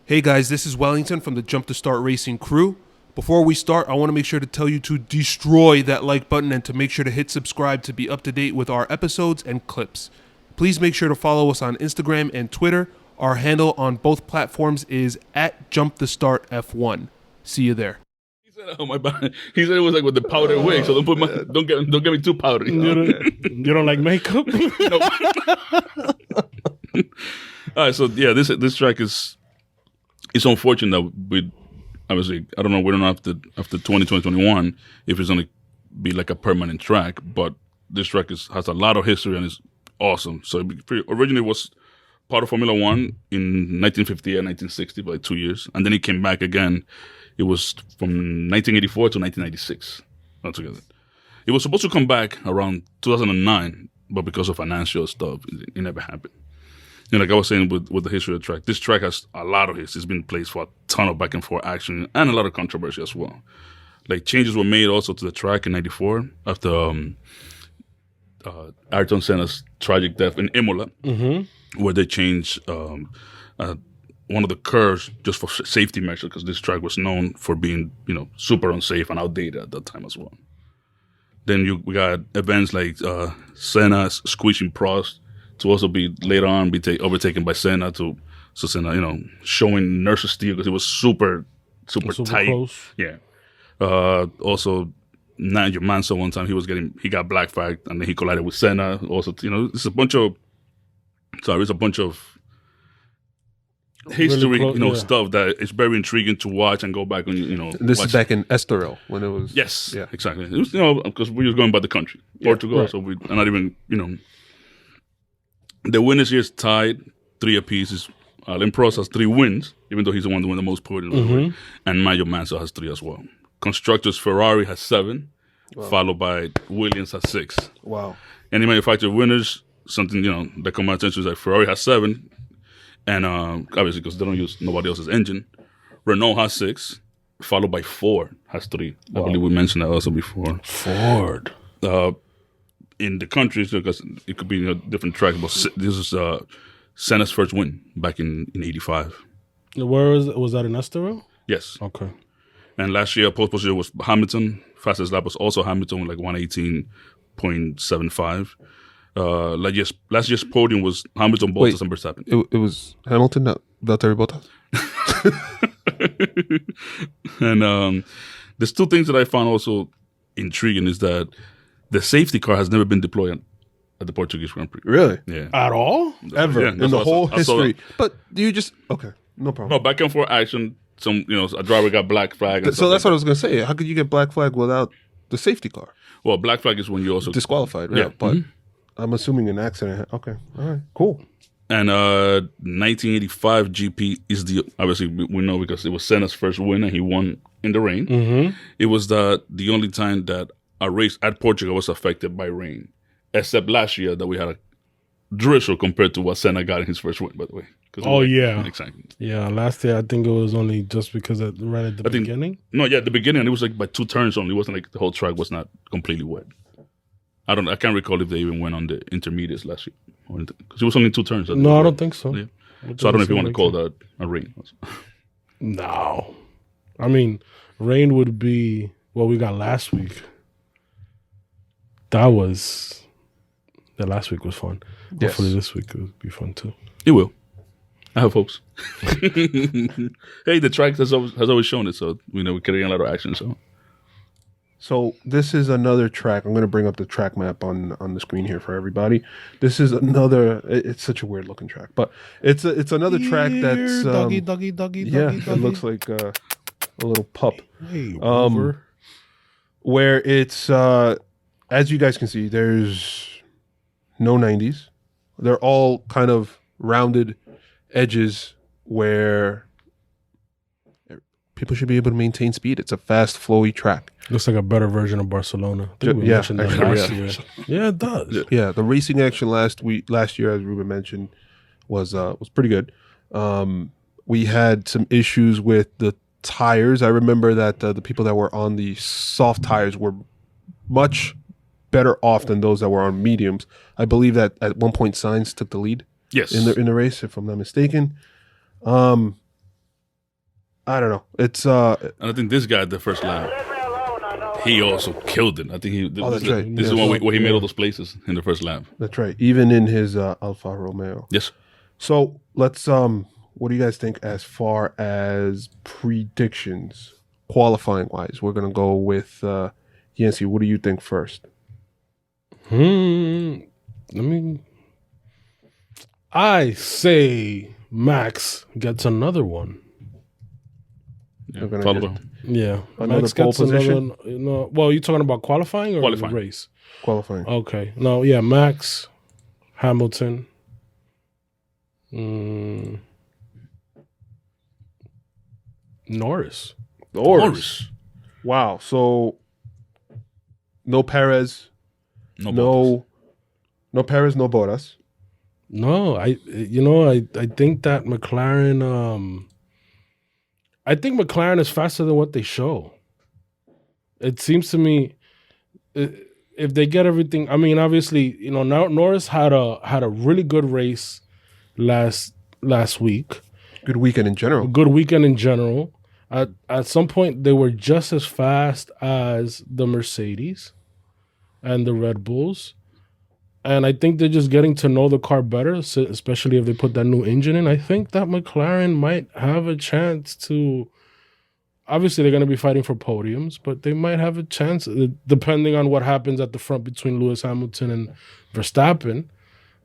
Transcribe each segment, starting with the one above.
Hey guys, this is Wellington from the Jump to Start Racing crew. Before we start, I want to make sure to tell you to destroy that like button and to make sure to hit subscribe to be up to date with our episodes and clips. Please make sure to follow us on Instagram and Twitter. Our handle on both platforms is @JumpTheStartF1. See you there. He said, "Oh my bad." He said it was like with the powder wig, so don't get me too powdery. You don't like makeup? No. All right, so yeah, this track is. It's unfortunate that we, obviously, I don't know, we don't know after 2021 if it's going to be like a permanent track, but this track has a lot of history and is awesome. So originally it was part of Formula One in 1950 and 1960, for like 2 years. And then it came back again. It was from 1984 to 1996 altogether. It was supposed to come back around 2009, but because of financial stuff, it never happened. And like I was saying with the history of the track, this track has a lot of hits. It's been placed for a ton of back and forth action and a lot of controversy as well. Like changes were made also to the track in '94 after Ayrton Senna's tragic death in Imola, where they changed one of the curves just for safety measures because this track was known for being super unsafe and outdated at that time as well. Then we got events like Senna squishing Prost to also be later on overtaken by Senna so Senna, showing nurse's steel because it was super tight. Close. Yeah. Also, Nigel Mansell one time he got black flagged and then he collided with Senna. Also, it's a bunch of history, really stuff that is very intriguing to watch and go back and This watch. is back in Estoril when it was... Yes, Yeah. exactly. It was because we was going by the country, Portugal, right. so we are not even The winners here is tied 3 apiece. Alain Prost has 3 wins, even though he's the one to win the most podiums. And Nigel Mansell has 3 as well. Constructors, Ferrari has 7, followed by Williams has 6. Wow. Any manufacturer winners, something that come my attention is like Ferrari has 7, and obviously because they don't use nobody else's engine. Renault has 6, followed by Ford has 3. I believe we mentioned that also before. Ford. In the countries, because it could be different tracks, but this is Senna's first win back in '85. Where was that in Estoril? Yes. Okay. And last year, pole position was Hamilton. Fastest lap was also Hamilton with like 118.75. Last year's podium was Hamilton, Bottas, and Verstappen. It was Hamilton, not Valtteri Bottas? And there's 2 things that I found also intriguing is that the safety car has never been deployed at the Portuguese Grand Prix. Really? Yeah. At all? Ever? Yeah, in that's the what whole I saw history? that. But do you just... Okay, no problem. No, back and forth action. Some, a driver got black flag. And So that's what I was going to say. How could you get black flag without the safety car? Well, black flag is when you also Disqualified, Yeah. But I'm assuming an accident. Okay, all right, cool. And 1985 GP is obviously we know because it was Senna's first win and he won in the rain. It was the only time that a race at Portugal was affected by rain, except last year that we had a drizzle compared to what Senna got in his first win, by the way. Yeah. Exactly. Yeah, last year I think it was only just because right at the beginning. At the beginning it was like by 2 turns only. It wasn't like the whole track was not completely wet. I can't recall if they even went on the intermediates last year because it was only 2 turns. No, I don't think so. Yeah. So I don't know if you want to call that a rain. No. I mean, rain would be what we got last week. The last week was fun. Yes. Hopefully this week will be fun too. It will. I have hopes. Hey, the track has always shown it, so we're getting a lot of action. So this is another track. I'm going to bring up the track map on the screen here for everybody. This is another. It's such a weird looking track, but it's another track that's doggy. Yeah, it looks like a little pup. Hey, over. Where it's as you guys can see, there's no 90s. They're all kind of rounded edges where people should be able to maintain speed. It's a fast, flowy track. Looks like a better version of Barcelona. I think we mentioned that last year. Yeah, it does. Yeah, the racing action last year, as Ruben mentioned, was pretty good. We had some issues with the tires. I remember that the people that were on the soft tires were much better off than those that were on mediums. I believe that at one point Sainz took the lead. Yes. In the race, if I'm not mistaken. I don't know. It's And I think this guy at the first lap, he also killed it. I think he. that's right. This is one where he made all those places in the first lap. That's right. Even in his Alfa Romeo. Yes. So let's. What do you guys think as far as predictions, qualifying wise? We're gonna go with Yhancy. What do you think first? I say Max gets another one. Yeah. Follow. Yeah, Another Max pole gets position? another. Well, you talking about qualifying or Qualifying. the race? Qualifying. Okay, no, yeah, Max, Hamilton. Norris. Wow. So no Perez. No Perez. No Bottas. No, I think that McLaren. I think McLaren is faster than what they show. It seems to me, if they get everything. I mean, obviously, now Norris had a really good race last week. Good weekend in general. A good weekend in general. At some point, they were just as fast as the Mercedes and the Red Bulls. And I think they're just getting to know the car better, especially if they put that new engine in. I think that McLaren might have a chance to... Obviously, they're going to be fighting for podiums, but they might have a chance, depending on what happens at the front between Lewis Hamilton and Verstappen.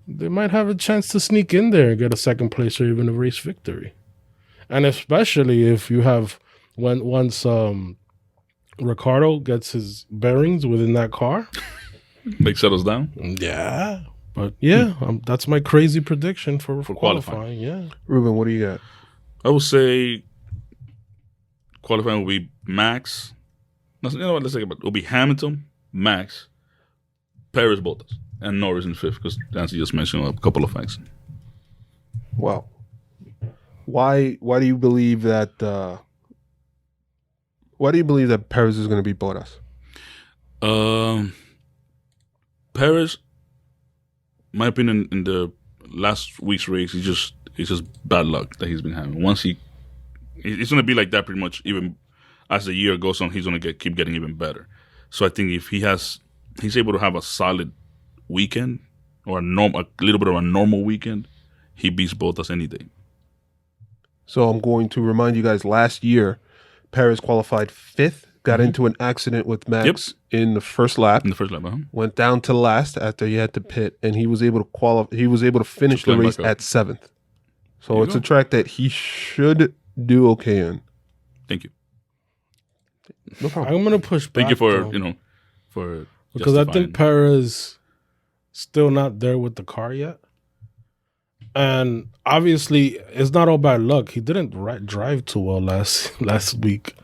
They might have a chance to sneak in there and get a second place or even a race victory. And especially if you have... Once Ricardo gets his bearings within that car... Big settles down. Yeah. But yeah, that's my crazy prediction for qualifying. Yeah. Ruben, what do you got? I would say qualifying will be Max. You know what? Let's think about it. It'll be Hamilton, Max, Perez, Bottas, and Norris in fifth, because Nancy just mentioned a couple of facts. Wow. Why do you believe that? Why do you believe that Perez is going to beat Bottas? Perez, my opinion, in the last week's race, it's just bad luck that he's been having. Once it's going to be like that pretty much. Even as the year goes on, he's going to keep getting even better. So I think if he's able to have a solid weekend or a little bit of a normal weekend, he beats Bottas any day. So I'm going to remind you guys. Last year, Perez qualified fifth. Got into an accident with Max in the first lap. Went down to last after he had to pit, and he was able to qualify. He was able to finish the race at seventh. So it's a track that he should do okay in. Thank you. No problem. I'm gonna push back. Thank you for though, for because I think Perez still not there with the car yet, and obviously it's not all bad luck. He didn't drive too well last week.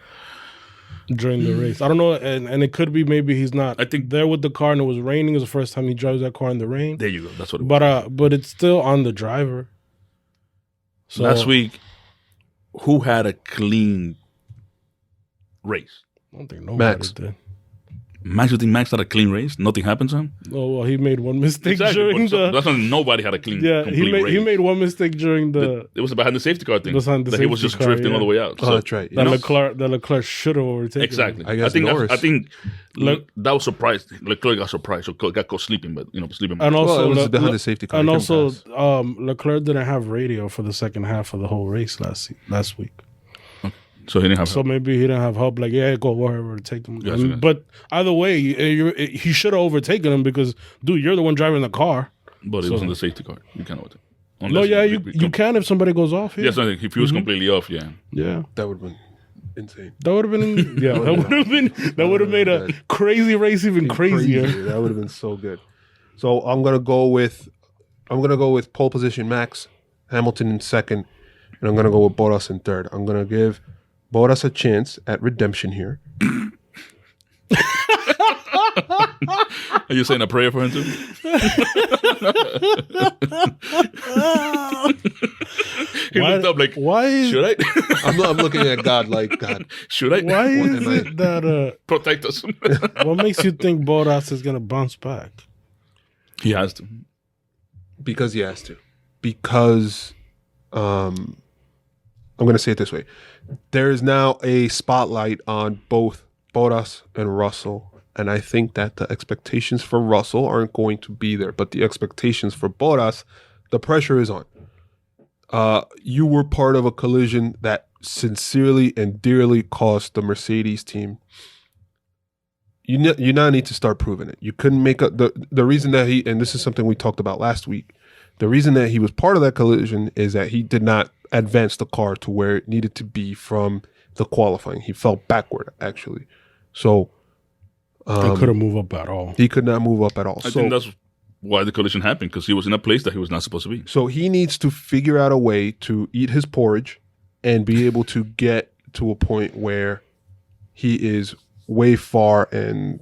During the race, I don't know, and it could be maybe he's not. I think there with the car, and it was raining. It was the first time he drives that car in the rain. There you go. That's what it was. But it's still on the driver. So last week, who had a clean race? I don't think nobody Max did. Max, you think Max had a clean race? Nothing happened to him? Oh, well, he made one mistake during the... That's why nobody had a clean race. He made one mistake during the... It was behind the safety car thing. He was just drifting all the way out. Oh, that's right. Leclerc should have overtaken exactly. him. I think that was surprised. Leclerc got surprised. So got caught sleeping, but sleeping. And also, it was behind the safety car. And also, Leclerc didn't have radio for the second half of the whole race last week. So he didn't have help. So maybe he didn't have help. Like, yeah, go wherever to take him. Gotcha. But either way, he should have overtaken him because, dude, you're the one driving the car. But it wasn't the safety car. You can't overtake. No, yeah, you can if somebody goes off. Yeah. Yes, if he was completely off, yeah. Yeah. That would have been insane. That would have been, that would have made a crazy race even crazier. That would have been so good. So I'm gonna go with pole position Max, Hamilton in second, and I'm gonna go with Bottas in third. I'm gonna give Bottas a chance at redemption here. Are you saying a prayer for him too? He looked up like, should I? I'm looking at God like, God, should I? Why is it that protect us? What makes you think Bottas is gonna bounce back? He has to. Because he has to. Because I'm going to say it this way. There is now a spotlight on both Bottas and Russell. And I think that the expectations for Russell aren't going to be there. But the expectations for Bottas, the pressure is on. You were part of a collision that sincerely and dearly cost the Mercedes team. You now need to start proving it. You couldn't make the reason that and this is something we talked about last week, the reason that he was part of that collision is that he did not advance the car to where it needed to be from the qualifying. He fell backward, actually. So he couldn't move up at all. He could not move up at all. I think that's why the collision happened, because he was in a place that he was not supposed to be. So he needs to figure out a way to eat his porridge and be able to get to a point where he is way far and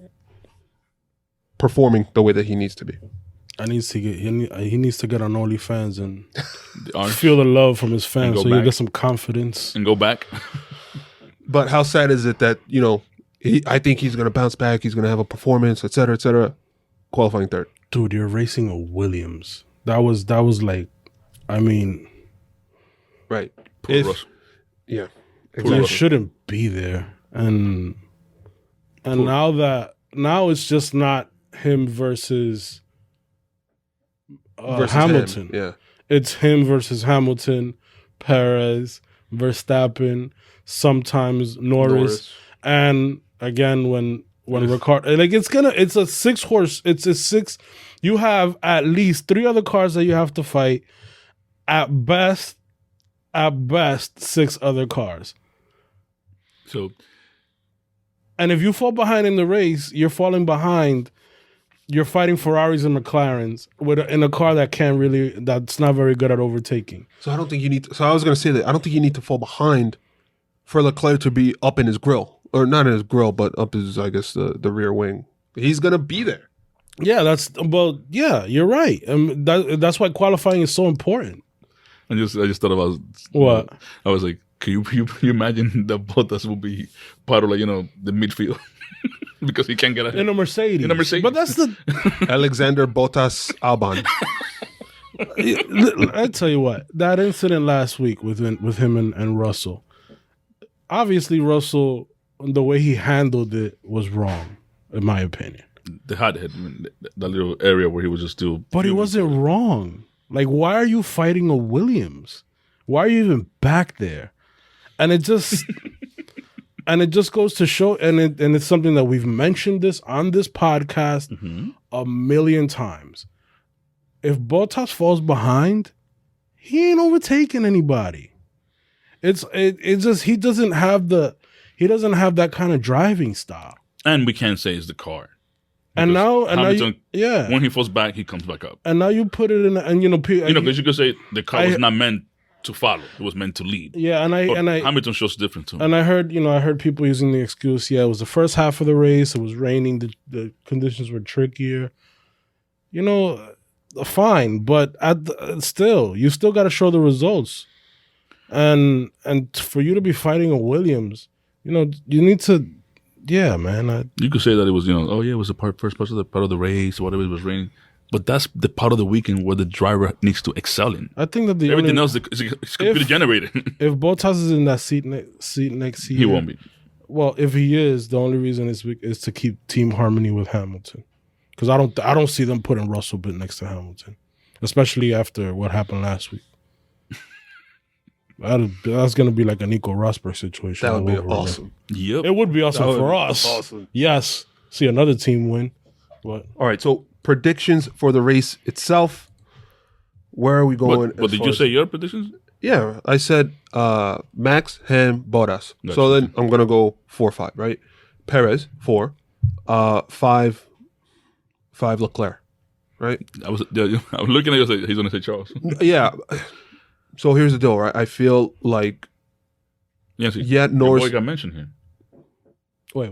performing the way that he needs to be. He needs to get on OnlyFans and feel the love from his fans, so he'll get some confidence and go back. But how sad is it that I think he's going to bounce back. He's going to have a performance, et cetera, qualifying third. Dude, you're racing a Williams. That was like, I mean, right. Poor Russell. Yeah, exactly. You shouldn't be there, and now it's just not him versus Hamilton. Yeah, it's him versus Hamilton, Perez, Verstappen, sometimes Norris. And again, when Ricciardo, like it's a 6-horse. It's a 6. You have at least 3 other cars that you have to fight. At best, 6 other cars. So, and if you fall behind in the race, you're falling behind. You're fighting Ferraris and McLarens in a car that's not very good at overtaking. So I don't think you need. So I was going to say that I don't think you need to fall behind for Leclerc to be up in his grill, or not in his grill, but up his, I guess, the rear wing. He's going to be there. Yeah, you're right. That's why qualifying is so important. I just thought about what? I was like, can you imagine that Bottas will be part of the midfield because he can't get ahead in a Mercedes. But that's the Alexander Bottas Albon. I tell you what, that incident last week with him and Russell. Obviously, Russell, the way he handled it was wrong, in my opinion. The hothead, that little area where he was just still. But he wasn't wrong. Like, why are you fighting a Williams? Why are you even back there? And it just goes to show, and it's something that we've mentioned this on this podcast a million times. If Bottas falls behind, he ain't overtaking anybody. It's just he doesn't have that kind of driving style. And we can't say it's the car. And now, when he falls back, he comes back up. And now you put it in, because you could say the car was not meant to follow; it was meant to lead. Yeah, and Hamilton shows different too. And I heard people using the excuse, it was the first half of the race, it was raining, the conditions were trickier. Fine, but you still got to show the results, and for you to be fighting a Williams, you need to. Yeah, man. You could say that it was, it was the first part of the race, whatever, it was raining. But that's the part of the weekend where the driver needs to excel in. I think that everything else is computer generated. If Bottas is in that seat next year, he won't be. Well, if he is, the only reason is to keep team harmony with Hamilton, because I don't see them putting Russell next to Hamilton, especially after what happened last week. That's going to be like a Nico Rosberg situation. That would be awesome. Yep. It would be awesome for us. Awesome. Yes. See another team win. What? All right. So predictions for the race itself. Where are we going? But did you say your predictions? Yeah. I said Max, Ham, Bottas. Gotcha. So then I'm going to go 4-5, right? Perez, 4. 5 Leclerc, right? I was looking at you, he's going to say Charles. Yeah. So here's the deal, right? I feel like Norris. Your boy got mentioned here. Wait.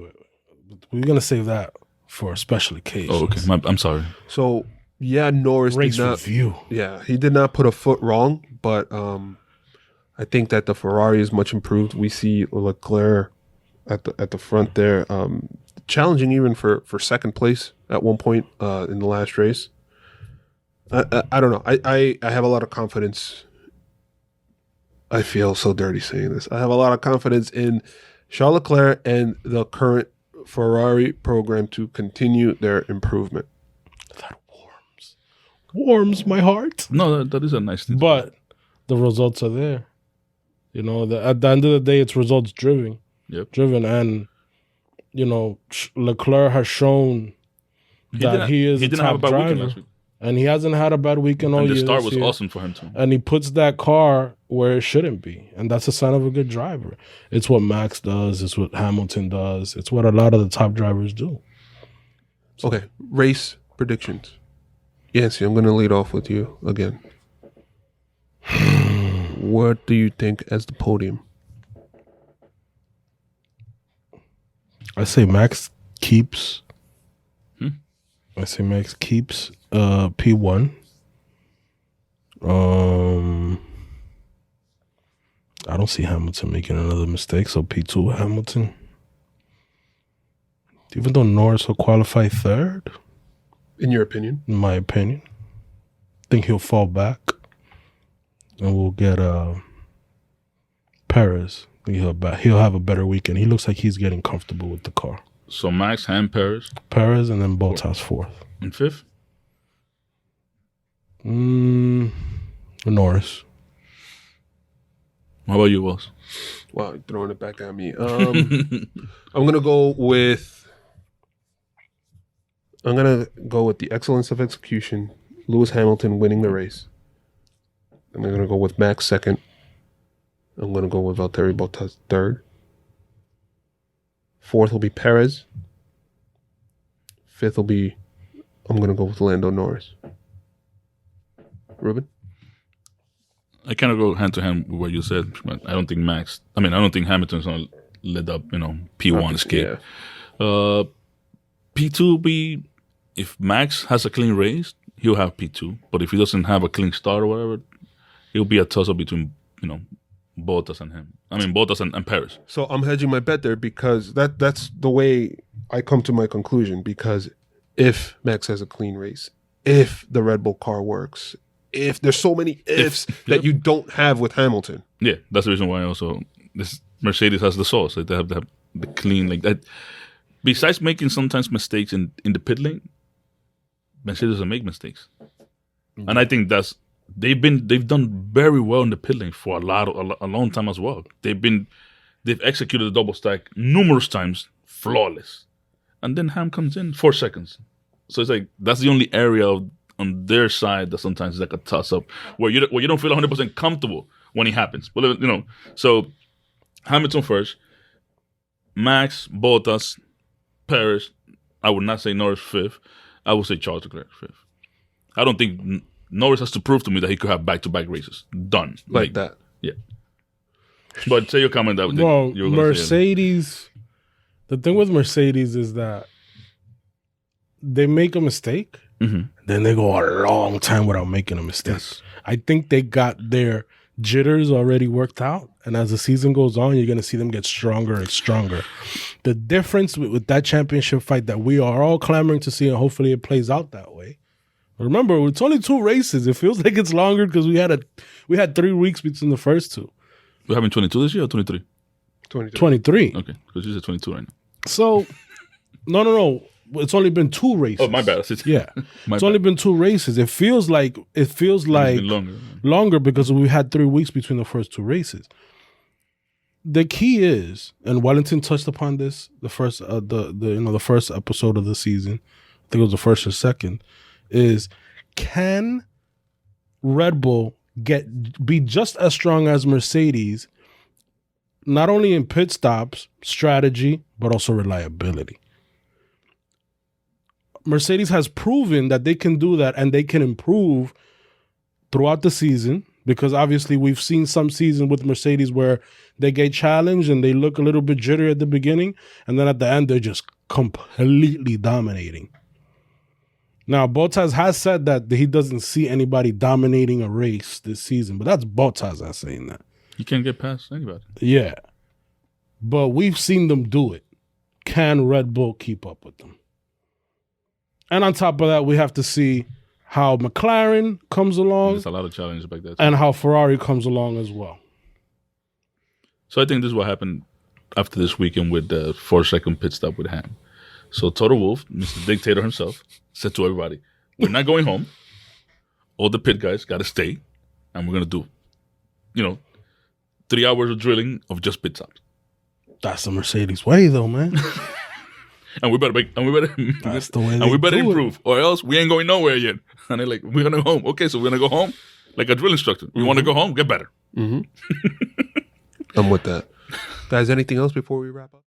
We're gonna save that for a special occasion. Oh, okay. I'm sorry. So Norris race did not. Review. Yeah, he did not put a foot wrong, but I think that the Ferrari is much improved. We see Leclerc at the front there, challenging even for second place at one point in the last race. I don't know. I have a lot of confidence I feel so dirty saying this. I have a lot of confidence in Charles Leclerc and the current Ferrari program to continue their improvement. That warms my heart. No, that is a nice thing. But the results are there. You know, at the end of the day, it's results driven. Yep. And, you know, Leclerc has shown that he is a top driver. And he hasn't had a bad weekend all year. And the start was awesome for him too. And he puts that car where it shouldn't be. And that's a sign of a good driver. It's what Max does. It's what Hamilton does. It's what a lot of the top drivers do. So. Okay, race predictions. Yhancy, I'm going to lead off with you again. What do you think as the podium? I say Max keeps. P1. I don't see Hamilton making another mistake, so P2 Hamilton. Even though Norris will qualify third. In your opinion? In my opinion. I think he'll fall back. And we'll get Perez. I think he'll have a better weekend. He looks like he's getting comfortable with the car. So Max, Ham, Perez, and then Bottas fourth. And fifth? Norris. How about you, Wells? Wow, you're throwing it back at me. I'm gonna go with the excellence of execution. Lewis Hamilton winning the race. I'm gonna go with Max second. I'm gonna go with Valtteri Bottas third. Fourth will be Perez. Fifth will be, I'm going to go with Lando Norris. Ruben? I kind of go hand to hand with what you said. I don't think Hamilton's going to let up, P1 escape. Yeah. P2 will be, if Max has a clean race, he'll have P2. But if he doesn't have a clean start or whatever, it'll be a toss-up between, Bottas and him. Bottas and Perez. So I'm hedging my bet there because that's the way I come to my conclusion. Because if Max has a clean race, if the Red Bull car works, if there's so many ifs that you don't have with Hamilton. Yeah, that's the reason why also this Mercedes has the sauce. Like they have the clean like that. Besides making sometimes mistakes in the pit lane, Mercedes doesn't make mistakes, and I think they've done very well in the pit lane for a long time as well. They've executed the double stack numerous times, flawless, and then Ham comes in 4 seconds. So it's like that's the only area on their side that sometimes is like a toss up where you don't feel 100% comfortable when it happens. But so Hamilton first, Max, Bottas, Perez. I would not say Norris fifth. I would say Charles Leclerc fifth. I don't think Norris has to prove to me that he could have back-to-back races. Done. Like that. Yeah. But say your comment that you were Mercedes. The thing with Mercedes is that they make a mistake, then they go a long time without making a mistake. Yes. I think they got their jitters already worked out, and as the season goes on, you're going to see them get stronger and stronger. The difference with that championship fight that we are all clamoring to see, and hopefully it plays out that way. Remember, it's only 2 races. It feels like it's longer because we had 3 weeks between the first 2. We're having 22 this year or 23? 23. Okay, because you said 22 right now. So, no. It's only been 2 races. Oh, my bad. Yeah, it's only been 2 races. It feels like longer because we had 3 weeks between the first 2 races. The key is, and Wellington touched upon this the first the first episode of the season. I think it was the first or second. Is can Red Bull be just as strong as Mercedes, not only in pit stops, strategy, but also reliability? Mercedes has proven that they can do that and they can improve throughout the season, because obviously we've seen some season with Mercedes where they get challenged and they look a little bit jittery at the beginning, and then at the end they're just completely dominating. Now, Bottas has said that he doesn't see anybody dominating a race this season, but that's Bottas that's saying that. You can't get past anybody. Yeah. But we've seen them do it. Can Red Bull keep up with them? And on top of that, we have to see how McLaren comes along. There's a lot of challenges back there. And how Ferrari comes along as well. So I think this is what happened after this weekend with the 4-second pit stop with Ham. So Toto Wolff, Mr. Dictator himself, said to everybody, we're not going home. All the pit guys got to stay. And we're going to do, 3 hours of drilling of just pit stops. That's the Mercedes way, though, man. And we better That's the way and they we better do it. improve, or else we ain't going nowhere yet. And they're like, we're gonna go home. Okay, so we're gonna go home, like a drill instructor. You want to go home? Get better. I'm with that. Guys, anything else before we wrap up?